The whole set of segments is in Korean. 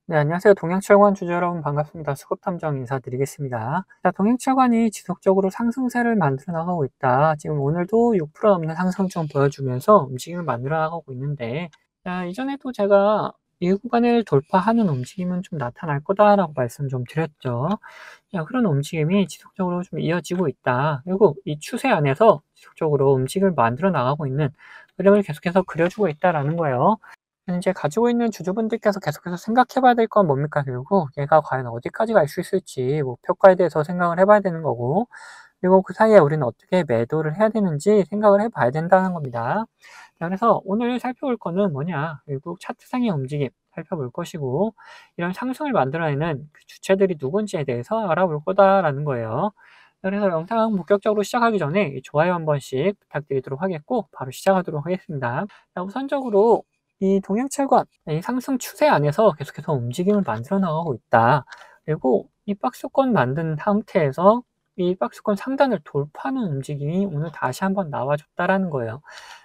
네, 안녕하세요. 동양철관 주주 여러분 반갑습니다. 수급탐정 인사드리겠습니다. 자, 동양철관이 지속적으로 상승세를 만들어 나가고 있다. 지금 오늘도 6% 넘는 상승 좀 보여주면서 움직임을 만들어 나가고 있는데, 자, 이전에도 제가 이 구간을 돌파하는 움직임은 좀 나타날 거다라고 말씀 좀 드렸죠. 자, 그런 움직임이 지속적으로 좀 이어지고 있다. 그리고 이 추세 안에서 지속적으로 움직임을 만들어 나가고 있는 그림을 계속해서 그려주고 있다라는 거예요. 이제 가지고 있는 주주분들께서 계속해서 생각해 봐야 될 건 뭡니까? 결국 얘가 과연 어디까지 갈 수 있을지 목표가에 대해서 생각을 해 봐야 되는 거고, 그리고 그 사이에 우리는 어떻게 매도를 해야 되는지 생각을 해 봐야 된다는 겁니다. 자, 그래서 오늘 살펴볼 거는 뭐냐? 결국 차트상의 움직임 살펴볼 것이고, 이런 상승을 만들어내는 그 주체들이 누군지에 대해서 알아볼 거다라는 거예요. 그래서 영상 본격적으로 시작하기 전에 좋아요 한 번씩 부탁드리도록 하겠고, 바로 시작하도록 하겠습니다. 자, 우선적으로 이 동양철관, 이 상승 추세 안에서 계속해서 움직임을 만들어 나가고 있다. 그리고 이 박스권 만든 상태에서 이 박스권 상단을 돌파하는 움직임이 오늘 다시 한번 나와줬다라는 거예요.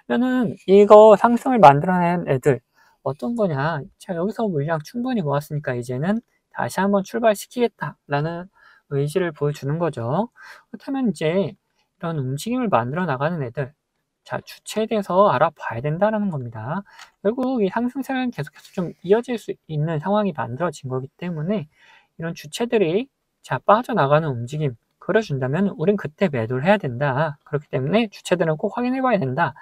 그러면은 이거 상승을 만들어낸 애들 어떤 거냐? 자, 여기서 물량 충분히 모았으니까 이제는 다시 한번 출발시키겠다라는 의지를 보여주는 거죠. 그렇다면 이제 이런 움직임을 만들어 나가는 애들, 자, 주체에 대해서 알아봐야 된다는 겁니다. 결국 이 상승세는 계속해서 좀 이어질 수 있는 상황이 만들어진 거기 때문에 이런 주체들이 자, 빠져나가는 움직임 그려준다면 우린 그때 매도를 해야 된다. 그렇기 때문에 주체들은 꼭 확인해 봐야 된다.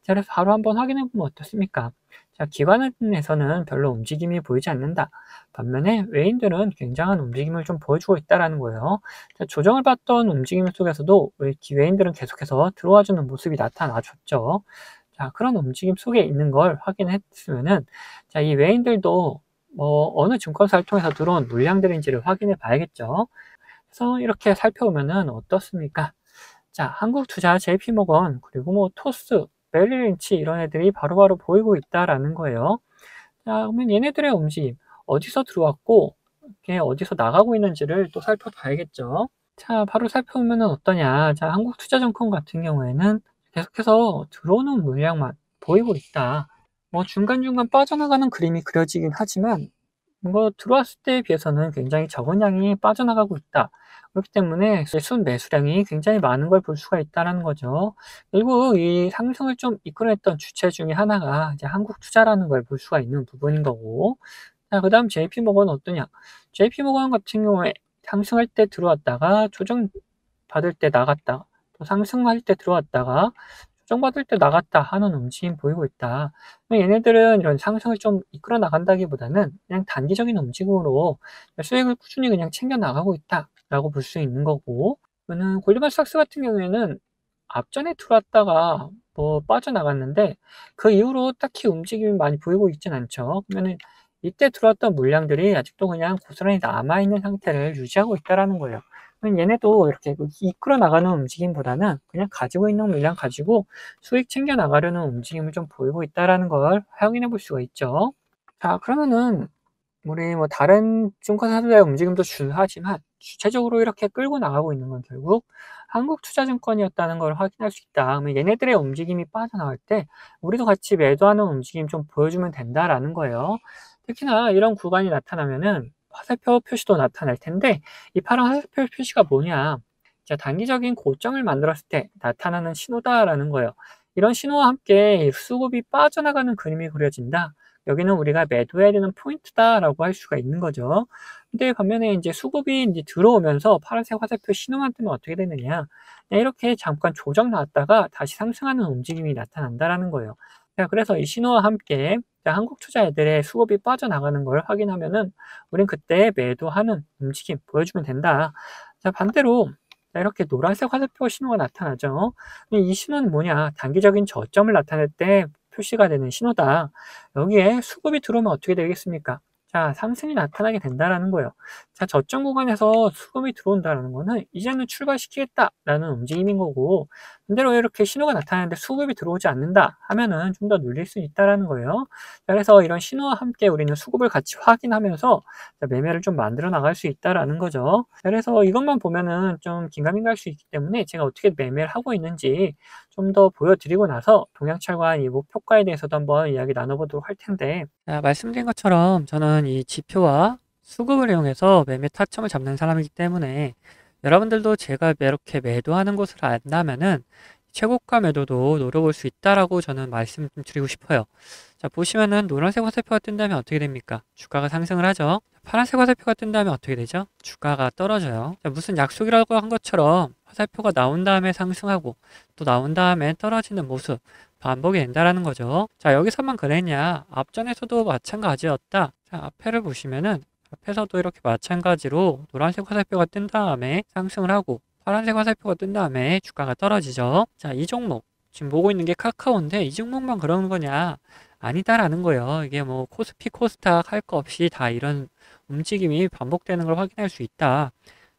자, 그래서 바로 한번 확인해 보면 어떻습니까? 자, 기관에서는 별로 움직임이 보이지 않는다. 반면에 외인들은 굉장한 움직임을 좀 보여주고 있다는 거예요. 자, 조정을 받던 움직임 속에서도 외인들은 계속해서 들어와주는 모습이 나타나줬죠. 자, 그런 움직임 속에 있는 걸 확인했으면은, 자, 이 외인들도 어느 증권사를 통해서 들어온 물량들인지를 확인해 봐야겠죠. 그래서 이렇게 살펴보면은 어떻습니까? 자, 한국투자, JP모건, 그리고 뭐 토스, 메릴린치 이런 애들이 바로바로 보이고 있다라는 거예요. 자, 그러면 얘네들의 움직임 어디서 들어왔고 이게 어디서 나가고 있는지를 또 살펴봐야겠죠. 자, 바로 살펴보면 어떠냐. 자, 한국투자증권 같은 경우에는 계속해서 들어오는 물량만 보이고 있다. 뭐 중간중간 빠져나가는 그림이 그려지긴 하지만 뭐 들어왔을 때에 비해서는 굉장히 적은 양이 빠져나가고 있다. 그렇기 때문에 순 매수량이 굉장히 많은 걸 볼 수가 있다는 거죠. 그리고 이 상승을 좀 이끌어냈던 주체 중에 하나가 이제 한국투자라는 걸 볼 수가 있는 부분인 거고. 자, 그다음 JP모건은 어떠냐? JP모건 같은 경우에 상승할 때 들어왔다가 조정받을 때 나갔다. 또 상승할 때 들어왔다가 조정받을 때 나갔다 하는 움직임 보이고 있다. 얘네들은 이런 상승을 좀 이끌어 나간다기보다는 그냥 단기적인 움직임으로 수익을 꾸준히 그냥 챙겨 나가고 있다라고 볼 수 있는 거고, 그는 골드만삭스 같은 경우에는 앞전에 들어왔다가 뭐 빠져나갔는데 그 이후로 딱히 움직임이 많이 보이고 있진 않죠. 그러면은 이때 들어왔던 물량들이 아직도 그냥 고스란히 남아있는 상태를 유지하고 있다라는 거예요. 그럼 얘네도 이렇게 이끌어 나가는 움직임보다는 그냥 가지고 있는 물량 가지고 수익 챙겨 나가려는 움직임을 좀 보이고 있다라는 걸 확인해 볼 수가 있죠. 자, 그러면은 우리 뭐 다른 증권사들의 움직임도 중요하지만 주체적으로 이렇게 끌고 나가고 있는 건 결국 한국투자증권이었다는 걸 확인할 수 있다. 그러면 얘네들의 움직임이 빠져나갈 때 우리도 같이 매도하는 움직임 좀 보여주면 된다라는 거예요. 특히나 이런 구간이 나타나면은 화살표 표시도 나타날 텐데 이 파란 화살표 표시가 뭐냐? 자, 단기적인 고점을 만들었을 때 나타나는 신호다라는 거예요. 이런 신호와 함께 수급이 빠져나가는 그림이 그려진다. 여기는 우리가 매도해야 되는 포인트다라고 할 수가 있는 거죠. 근데 반면에 이제 수급이 이제 들어오면서 파란색 화살표 신호만 뜨면 어떻게 되느냐? 네, 이렇게 잠깐 조정 나왔다가 다시 상승하는 움직임이 나타난다라는 거예요. 자, 그래서 이 신호와 함께 한국 투자 애들의 수급이 빠져나가는 걸 확인하면은 우린 그때 매도하는 움직임 보여주면 된다. 자, 반대로 자, 이렇게 노란색 화살표 신호가 나타나죠. 이 신호는 뭐냐? 단기적인 저점을 나타낼 때 표시가 되는 신호다. 여기에 수급이 들어오면 어떻게 되겠습니까? 자, 상승이 나타나게 된다라는 거예요. 자, 저점 구간에서 수급이 들어온다는 거는 이제는 출발시키겠다라는 움직임인 거고, 반대로 이렇게 신호가 나타나는데 수급이 들어오지 않는다 하면은 좀 더 눌릴 수 있다라는 거예요. 자, 그래서 이런 신호와 함께 우리는 수급을 같이 확인하면서 매매를 좀 만들어 나갈 수 있다라는 거죠. 그래서 이것만 보면은 좀 긴가민가 할 수 있기 때문에 제가 어떻게 매매를 하고 있는지 좀 더 보여드리고 나서 동양철관 이 목표가에 대해서도 한번 이야기 나눠보도록 할 텐데, 자, 말씀드린 것처럼 저는 이 지표와 수급을 이용해서 매매 타점을 잡는 사람이기 때문에 여러분들도 제가 이렇게 매도하는 곳을 안다면은 최고가 매도도 노려볼 수 있다라고 저는 말씀 좀 드리고 싶어요. 자, 보시면은 노란색 화살표가 뜬다면 어떻게 됩니까? 주가가 상승을 하죠. 파란색 화살표가 뜬다면 어떻게 되죠? 주가가 떨어져요. 자, 무슨 약속이라고 한 것처럼 화살표가 나온 다음에 상승하고 또 나온 다음에 떨어지는 모습 반복이 된다라는 거죠. 자, 여기서만 그랬냐? 앞전에서도 마찬가지였다. 자, 앞에를 보시면은 앞에서도 이렇게 마찬가지로 노란색 화살표가 뜬 다음에 상승을 하고 파란색 화살표가 뜬 다음에 주가가 떨어지죠. 자, 이 종목 지금 보고 있는 게 카카오인데 이 종목만 그러는 거냐? 아니다라는 거예요. 이게 뭐 코스피, 코스닥 할 거 없이 다 이런 움직임이 반복되는 걸 확인할 수 있다.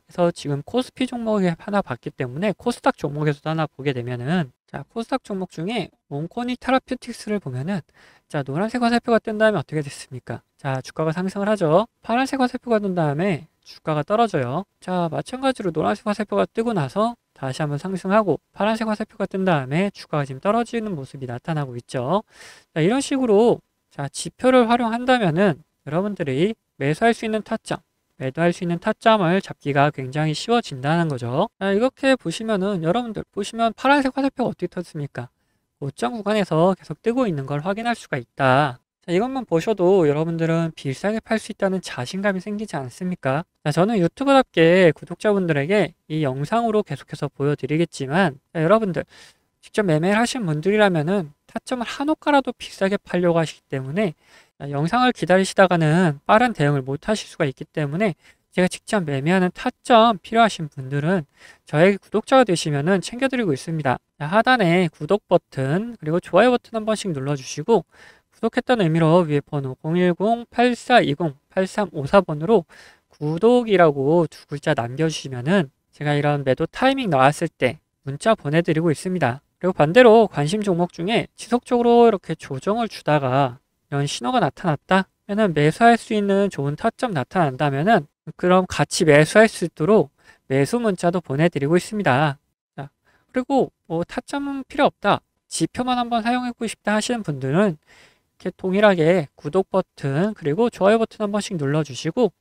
그래서 지금 코스피 종목이 하나 봤기 때문에 코스닥 종목에서도 하나 보게 되면은, 자, 코스닥 종목 중에 몽코니 테라퓨틱스를 보면은, 자, 노란색 화살표가 뜬 다음에 어떻게 됐습니까? 자, 주가가 상승을 하죠. 파란색 화살표가 뜬 다음에 주가가 떨어져요. 자, 마찬가지로 노란색 화살표가 뜨고 나서 다시 한번 상승하고 파란색 화살표가 뜬 다음에 주가가 지금 떨어지는 모습이 나타나고 있죠. 자, 이런 식으로 자, 지표를 활용한다면은 여러분들이 매수할 수 있는 타점, 매도할 수 있는 타점을 잡기가 굉장히 쉬워진다는 거죠. 자, 이렇게 보시면은 여러분들 보시면 파란색 화살표가 어떻게 떴습니까? 고점 구간에서 계속 뜨고 있는 걸 확인할 수가 있다. 자, 이것만 보셔도 여러분들은 비싸게 팔 수 있다는 자신감이 생기지 않습니까? 자, 저는 유튜버답게 구독자분들에게 이 영상으로 계속해서 보여드리겠지만, 자, 여러분들 직접 매매를 하신 분들이라면은 타점을 한 호가라도 비싸게 팔려고 하시기 때문에 영상을 기다리시다가는 빠른 대응을 못 하실 수가 있기 때문에 제가 직접 매매하는 타점 필요하신 분들은 저에게 구독자가 되시면은 챙겨드리고 있습니다. 자, 하단에 구독 버튼 그리고 좋아요 버튼 한 번씩 눌러주시고 구독했다는 의미로 위에 번호 010-8420-8354번으로 구독이라고 두 글자 남겨주시면은 제가 이런 매도 타이밍 나왔을 때 문자 보내드리고 있습니다. 그리고 반대로 관심 종목 중에 지속적으로 이렇게 조정을 주다가 이런 신호가 나타났다 면은 매수할 수 있는 좋은 타점 나타난다면은 그럼 같이 매수할 수 있도록 매수 문자도 보내드리고 있습니다. 자, 그리고 뭐 타점은 필요 없다, 지표만 한번 사용해보고 싶다 하시는 분들은 이렇게 동일하게 구독 버튼 그리고 좋아요 버튼 한 번씩 눌러주시고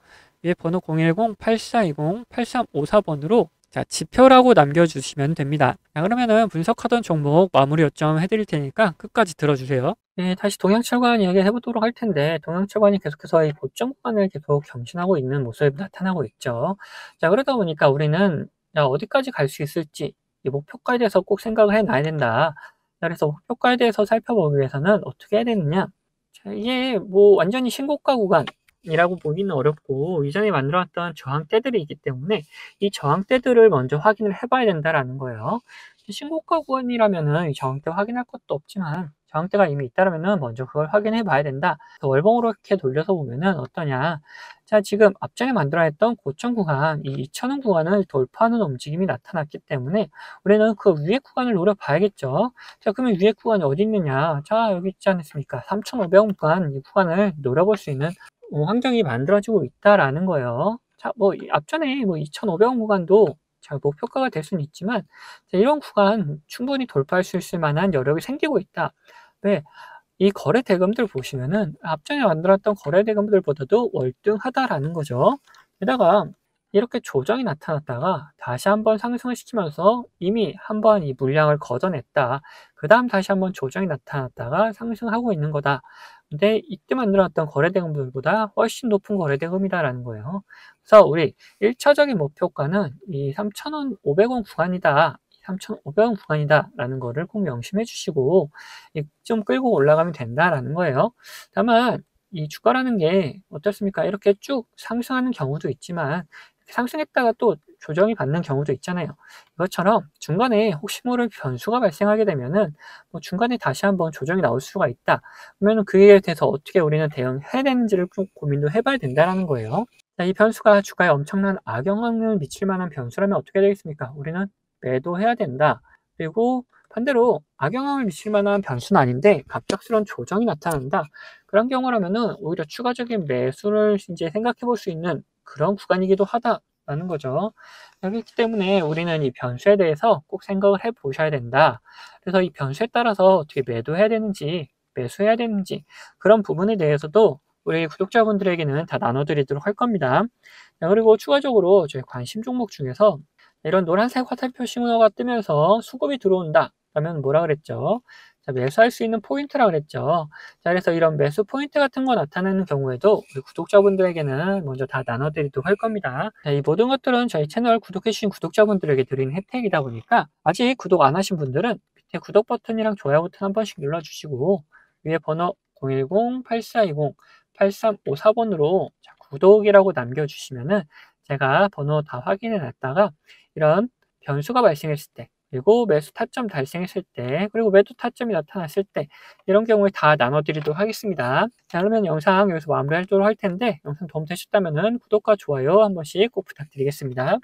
위에 번호 010-8420-8354번으로 자, 지표라고 남겨주시면 됩니다. 자, 그러면은 분석하던 종목 마무리 요점 해드릴 테니까 끝까지 들어주세요. 네, 다시 동양철관 이야기 해보도록 할 텐데, 동양철관이 계속해서 이 고점 구간을 계속 경신하고 있는 모습이 나타나고 있죠. 자, 그러다 보니까 우리는 자, 어디까지 갈 수 있을지 이 목표가에 대해서 꼭 생각을 해놔야 된다. 자, 그래서 목표가에 대해서 살펴보기 위해서는 어떻게 해야 되느냐? 자, 이게 뭐 완전히 신고가 구간이라고 보기는 어렵고 이전에 만들어놨던 저항대들이 있기 때문에 이 저항대들을 먼저 확인을 해봐야 된다라는 거예요. 신고가 구간이라면은 이 저항대 확인할 것도 없지만 저항대가 이미 있다라면은 먼저 그걸 확인해 봐야 된다. 월봉으로 이렇게 돌려서 보면은 어떠냐? 자, 지금 앞전에 만들어냈던 고점 구간, 이 2,000원 구간을 돌파하는 움직임이 나타났기 때문에 우리는 그 위에 구간을 노려봐야겠죠. 자, 그러면 위에 구간이 어디 있느냐? 자, 여기 있지 않습니까? 3,500원 구간, 이 구간을 노려볼 수 있는 환경이 만들어지고 있다라는 거예요. 자, 뭐 앞전에 뭐 2,500원 구간도 자, 목표가가 될 수는 있지만 자, 이런 구간 충분히 돌파할 수 있을 만한 여력이 생기고 있다. 왜? 이 거래 대금들 보시면은 앞전에 만들었던 거래 대금들보다도 월등하다라는 거죠. 게다가 이렇게 조정이 나타났다가 다시 한번 상승을 시키면서 이미 한번 이 물량을 걷어냈다. 그 다음 다시 한번 조정이 나타났다가 상승하고 있는 거다. 근데 이때 만들어놨던 거래대금들보다 훨씬 높은 거래대금이다라는 거예요. 그래서 우리 1차적인 목표가는 이 3,500원 구간이다. 3,500원 구간이다라는 거를 꼭 명심해 주시고 좀 끌고 올라가면 된다라는 거예요. 다만 이 주가라는 게 어떻습니까? 이렇게 쭉 상승하는 경우도 있지만 상승했다가 또 조정이 받는 경우도 있잖아요. 이것처럼 중간에 혹시 모를 변수가 발생하게 되면은 뭐 중간에 다시 한번 조정이 나올 수가 있다. 그러면 그에 대해서 어떻게 우리는 대응해야 되는지를 좀 고민도 해봐야 된다는 거예요. 자, 이 변수가 주가에 엄청난 악영향을 미칠 만한 변수라면 어떻게 되겠습니까? 우리는 매도해야 된다. 그리고 반대로 악영향을 미칠 만한 변수는 아닌데 갑작스러운 조정이 나타난다. 그런 경우라면은 오히려 추가적인 매수를 이제 생각해 볼 수 있는 그런 구간이기도 하다라는 거죠. 그렇기 때문에 우리는 이 변수에 대해서 꼭 생각을 해 보셔야 된다. 그래서 이 변수에 따라서 어떻게 매도해야 되는지, 매수해야 되는지 그런 부분에 대해서도 우리 구독자분들에게는 다 나눠드리도록 할 겁니다. 자, 그리고 추가적으로 저희 관심 종목 중에서 이런 노란색 화살표 신호가 뜨면서 수급이 들어온다. 그러면 뭐라 그랬죠? 자, 매수할 수 있는 포인트라 그랬죠. 자, 그래서 이런 매수 포인트 같은 거 나타나는 경우에도 우리 구독자분들에게는 먼저 다 나눠드리도록 할 겁니다. 자, 이 모든 것들은 저희 채널 구독해주신 구독자분들에게 드리는 혜택이다 보니까 아직 구독 안 하신 분들은 밑에 구독 버튼이랑 좋아요 버튼 한 번씩 눌러주시고 위에 번호 010-8420-8354번으로 구독이라고 남겨주시면은 제가 번호 다 확인해 놨다가 이런 변수가 발생했을 때, 그리고 매수 타점 달성했을 때, 그리고 매도 타점이 나타났을 때 이런 경우에 다 나눠드리도록 하겠습니다. 자, 그러면 영상 여기서 마무리하도록 할 텐데 영상 도움 되셨다면 구독과 좋아요 한 번씩 꼭 부탁드리겠습니다.